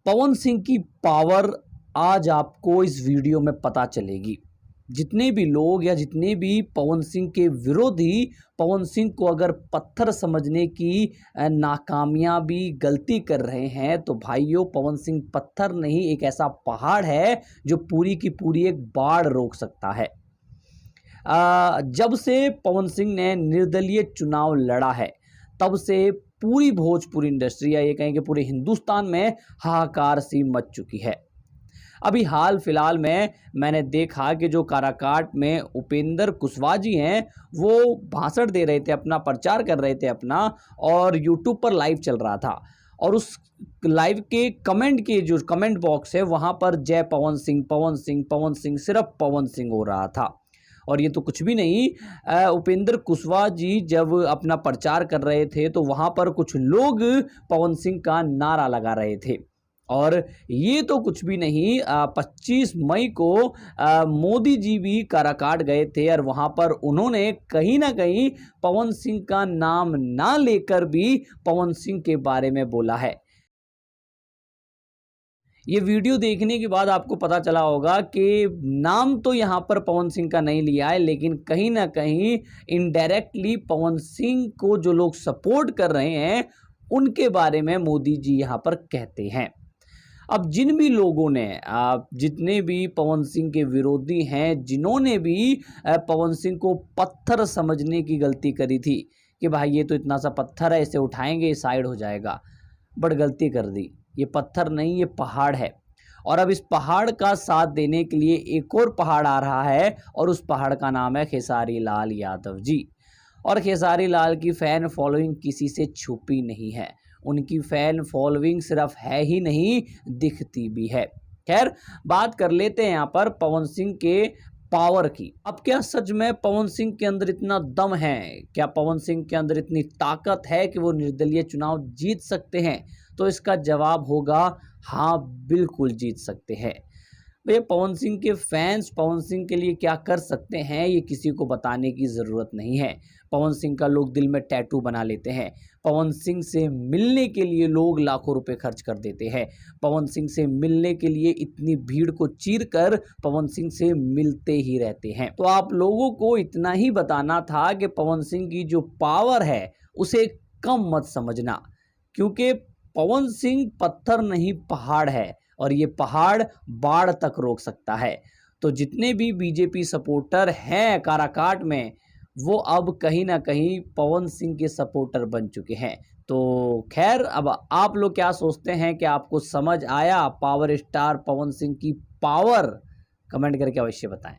पवन सिंह की पावर आज आपको इस वीडियो में पता चलेगी। जितने भी लोग या जितने भी पवन सिंह के विरोधी पवन सिंह को अगर पत्थर समझने की नाकामयाबी गलती कर रहे हैं, तो भाइयों पवन सिंह पत्थर नहीं, एक ऐसा पहाड़ है जो पूरी की पूरी एक बाढ़ रोक सकता है। जब से पवन सिंह ने निर्दलीय चुनाव लड़ा है, तब से पूरी भोजपुरी इंडस्ट्री या ये कहें कि पूरे हिंदुस्तान में हाहाकार सी मच चुकी है। अभी हाल फिलहाल में मैंने देखा कि जो काराकाट में उपेंद्र कुशवाहा जी हैं, वो भाषण दे रहे थे, अपना प्रचार कर रहे थे अपना, और यूट्यूब पर लाइव चल रहा था। और उस लाइव के कमेंट के जो कमेंट बॉक्स है, वहाँ पर जय पवन सिंह पवन सिंह पवन सिंह, सिर्फ पवन सिंह हो रहा था। और ये तो कुछ भी नहीं, उपेंद्र कुशवाहा जी जब अपना प्रचार कर रहे थे, तो वहाँ पर कुछ लोग पवन सिंह का नारा लगा रहे थे। और ये तो कुछ भी नहीं, 25 मई को मोदी जी भी काराकाट गए थे, और वहाँ पर उन्होंने कहीं ना कहीं पवन सिंह का नाम ना लेकर भी पवन सिंह के बारे में बोला है। ये वीडियो देखने के बाद आपको पता चला होगा कि नाम तो यहाँ पर पवन सिंह का नहीं लिया है, लेकिन कहीं ना कहीं इनडायरेक्टली पवन सिंह को जो लोग सपोर्ट कर रहे हैं, उनके बारे में मोदी जी यहाँ पर कहते हैं। अब जिन भी लोगों ने जितने भी पवन सिंह के विरोधी हैं, जिन्होंने भी पवन सिंह को पत्थर समझने की गलती करी थी कि भाई ये तो इतना सा पत्थर है, इसे उठाएंगे साइड हो जाएगा, बट गलती कर दी। ये पत्थर नहीं, ये पहाड़ है। और अब इस पहाड़ का साथ देने के लिए एक और पहाड़ आ रहा है, और उस पहाड़ का नाम है खेसारी लाल यादव जी। और खेसारी लाल की फैन फॉलोइंग किसी से छुपी नहीं है, उनकी फैन फॉलोइंग सिर्फ है ही नहीं, दिखती भी है। खैर, बात कर लेते हैं यहाँ पर पवन सिंह के पावर की। अब क्या सच में पवन सिंह के अंदर इतना दम है? क्या पवन सिंह के अंदर इतनी ताकत है कि वो निर्दलीय चुनाव जीत सकते हैं? तो इसका जवाब होगा हाँ, बिल्कुल जीत सकते हैं। भैया, पवन सिंह के फैंस पवन सिंह के लिए क्या कर सकते हैं, ये किसी को बताने की ज़रूरत नहीं है। पवन सिंह का लोग दिल में टैटू बना लेते हैं। पवन सिंह से मिलने के लिए लोग लाखों रुपए खर्च कर देते हैं। पवन सिंह से मिलने के लिए इतनी भीड़ को चीर कर पवन सिंह से मिलते ही रहते हैं। तो आप लोगों को इतना ही बताना था कि पवन सिंह की जो पावर है, उसे कम मत समझना, क्योंकि पवन सिंह पत्थर नहीं, पहाड़ है, और ये पहाड़ बाढ़ तक रोक सकता है। तो जितने भी बीजेपी सपोर्टर हैं काराकाट में, वो अब कहीं ना कहीं पवन सिंह के सपोर्टर बन चुके हैं। तो खैर, अब आप लोग क्या सोचते हैं? कि आपको समझ आया पावर स्टार पवन सिंह की पावर? कमेंट करके अवश्य बताएं।